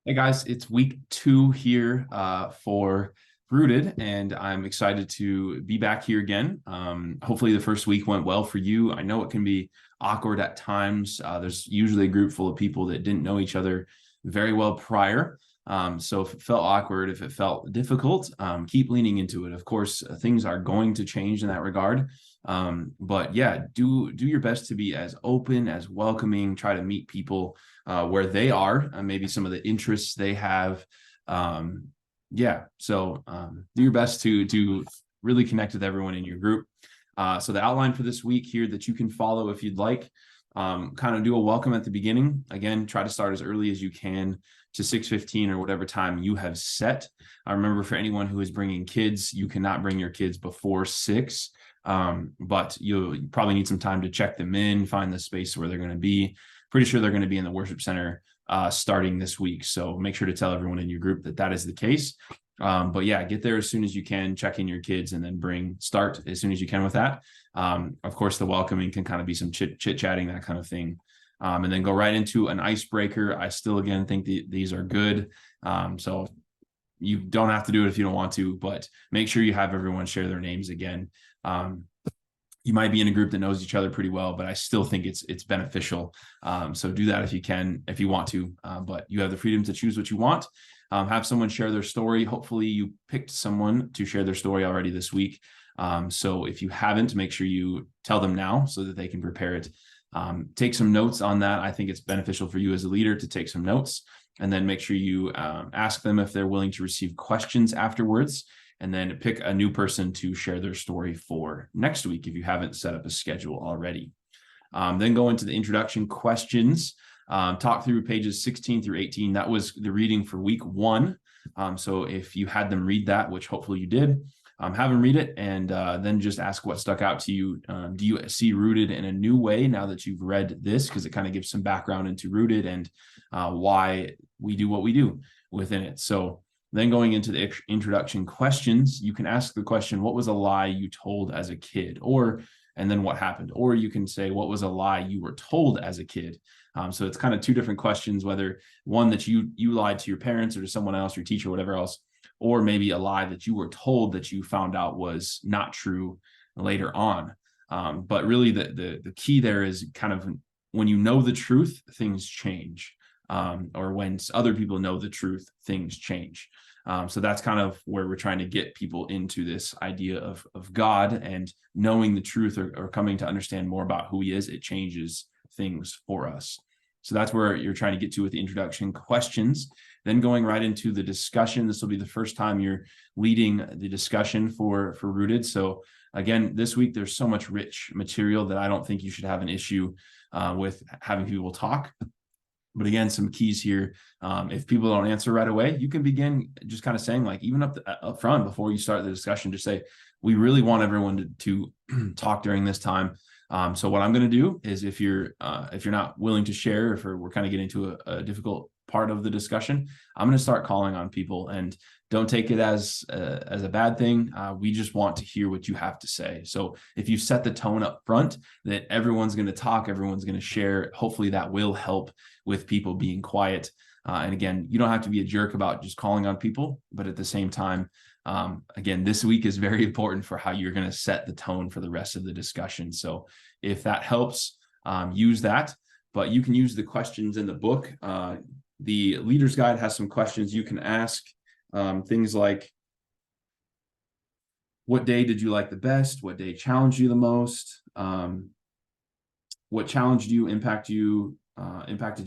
Hey guys, it's week 2 here for Rooted, and I'm excited to be back here again. Hopefully, the first week went well for you. I know it can be awkward at times. There's usually a group full of people that didn't know each other very well prior. So if it felt awkward, if it felt difficult, keep leaning into it. Of course, things are going to change in that regard. But yeah, do your best to be as open, as welcoming, try to meet people where they are, maybe some of the interests they have. Do your best to really connect with everyone in your group. So the outline for this week here that you can follow if you'd like, kind of do a welcome at the beginning. Again, try to start as early as you can to 6:15 or whatever time you have set. I remember for anyone who is bringing kids, you cannot bring your kids before 6. But you probably need some time to check them in, find the space where they're going to be. Pretty sure they're going to be in the worship center starting this week. So make sure to tell everyone in your group that that is the case. But yeah, get there as soon as you can, check in your kids, and then start as soon as you can with that. Of course, the welcoming can kind of be some chit-chatting, that kind of thing. And then go right into an icebreaker. I still, again, think these are good. So you don't have to do it if you don't want to, but make sure you have everyone share their names again. You might be in a group that knows each other pretty well, but I still think it's beneficial. So do that if you can, if you want to, but you have the freedom to choose what you want. Have someone share their story. Hopefully you picked someone to share their story already this week. So if you haven't, make sure you tell them now so that they can prepare it. Take some notes on that. I think it's beneficial for you as a leader to take some notes, and then make sure you ask them if they're willing to receive questions afterwards, and then pick a new person to share their story for next week if you haven't set up a schedule already. Then go into the introduction questions, talk through pages 16 through 18. That was the reading for week 1. So if you had them read that, which hopefully you did, have them read it, and then just ask what stuck out to you. Do you see Rooted in a new way now that you've read this? Because it kind of gives some background into Rooted and why we do what we do within it. So then going into the introduction questions, you can ask the question, what was a lie you told as a kid? And then what happened? Or you can say, what was a lie you were told as a kid? So it's kind of two different questions, whether one that you lied to your parents or to someone else, your teacher, whatever else, or maybe a lie that you were told that you found out was not true later on. But really the key there is kind of when you know the truth, things change. Or when other people know the truth, things change. So that's kind of where we're trying to get people into this idea of God, and knowing the truth or coming to understand more about who he is. It changes things for us. So that's where you're trying to get to with the introduction questions. Then going right into the discussion. This will be the first time you're leading the discussion for Rooted. So again, this week, there's so much rich material that I don't think you should have an issue with having people talk. But again, some keys here. If people don't answer right away, you can begin just kind of saying, like, even up front before you start the discussion, just say, we really want everyone to talk during this time. So what I'm going to do is, if you're not willing to share, if we're kind of getting to a difficult part of the discussion, I'm going to start calling on people, and don't take it as a bad thing. We just want to hear what you have to say. So if you set the tone up front that everyone's going to talk, everyone's going to share, hopefully that will help with people being quiet. And again, you don't have to be a jerk about just calling on people, but at the same time, again, this week is very important for how you're going to set the tone for the rest of the discussion. So if that helps, use that. But you can use the questions in the book. The Leader's Guide has some questions you can ask. Things like, what day did you like the best? What day challenged you the most? What challenged you, impacted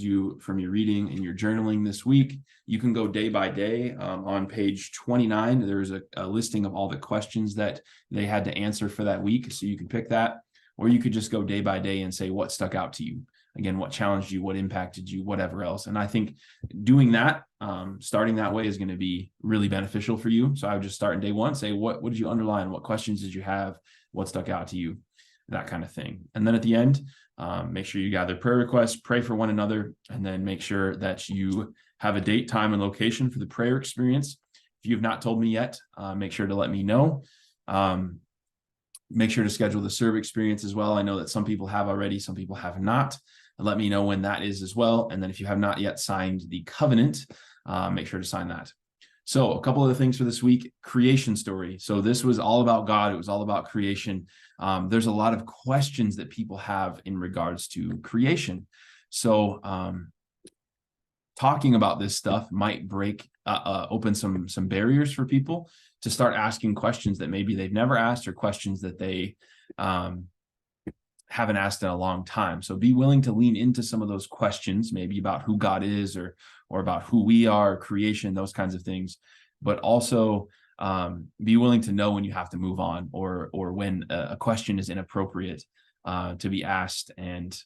you from your reading and your journaling this week? You can go day by day. On page 29, there's a listing of all the questions that they had to answer for that week. So you can pick that, or you could just go day by day and say what stuck out to you. Again, what challenged you, what impacted you, whatever else. And I think doing that, starting that way, is going to be really beneficial for you. So I would just start in day 1, say, what did you underline? What questions did you have? What stuck out to you? That kind of thing. And then at the end, make sure you gather prayer requests, pray for one another, and then make sure that you have a date, time, and location for the prayer experience. If you've not told me yet, make sure to let me know. Make sure to schedule the serve experience as well. I know that some people have already, some people have not. Let me know when that is as well. And then if you have not yet signed the covenant, make sure to sign that. So a couple of the things for this week: creation story. So this was all about God. It was all about creation. There's a lot of questions that people have in regards to creation. So talking about this stuff might open some barriers for people to start asking questions that maybe they've never asked, or questions that they haven't asked in a long time. So be willing to lean into some of those questions, maybe about who God is, or about who we are, creation, those kinds of things. But also be willing to know when you have to move on, or when a question is inappropriate to be asked, and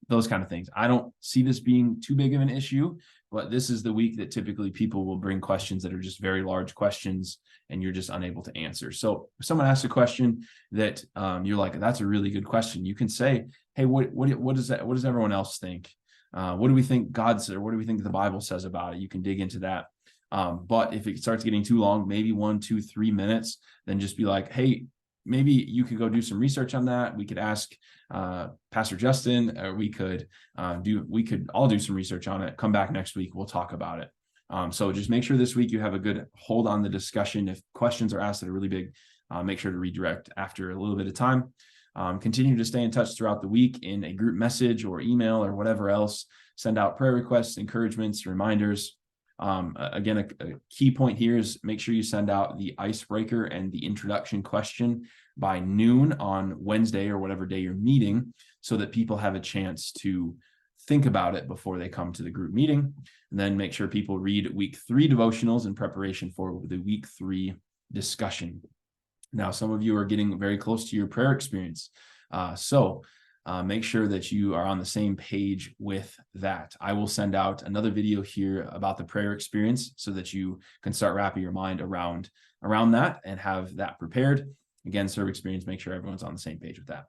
those kind of things. I don't see this being too big of an issue, but this is the week that typically people will bring questions that are just very large questions, and you're just unable to answer. So if someone asks a question that you're like, that's a really good question, you can say, hey, what does everyone else think? What do we think God said, or what do we think the Bible says about it? You can dig into that. But if it starts getting too long, maybe 1, 2, 3 minutes, then just be like, hey, maybe you could go do some research on that. We could ask Pastor Justin, or we could all do some research on it. Come back next week, we'll talk about it. So just make sure this week you have a good hold on the discussion. If questions are asked that are really big, make sure to redirect after a little bit of time. Continue to stay in touch throughout the week in a group message or email or whatever else. Send out prayer requests, encouragements, reminders. Again, a key point here is make sure you send out the icebreaker and the introduction question by noon on Wednesday, or whatever day you're meeting, so that people have a chance to think about it before they come to the group meeting. And then make sure people read week 3 devotionals in preparation for the week 3 discussion. Now, some of you are getting very close to your prayer experience. So make sure that you are on the same page with that. I will send out another video here about the prayer experience, so that you can start wrapping your mind around that and have that prepared. Again, serve experience, make sure everyone's on the same page with that.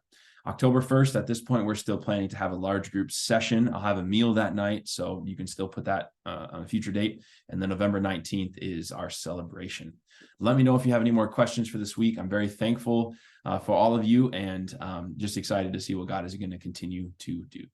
October 1st, at this point, we're still planning to have a large group session. I'll have a meal that night, so you can still put that on a future date. And then November 19th is our celebration. Let me know if you have any more questions for this week. I'm very thankful for all of you, and just excited to see what God is going to continue to do.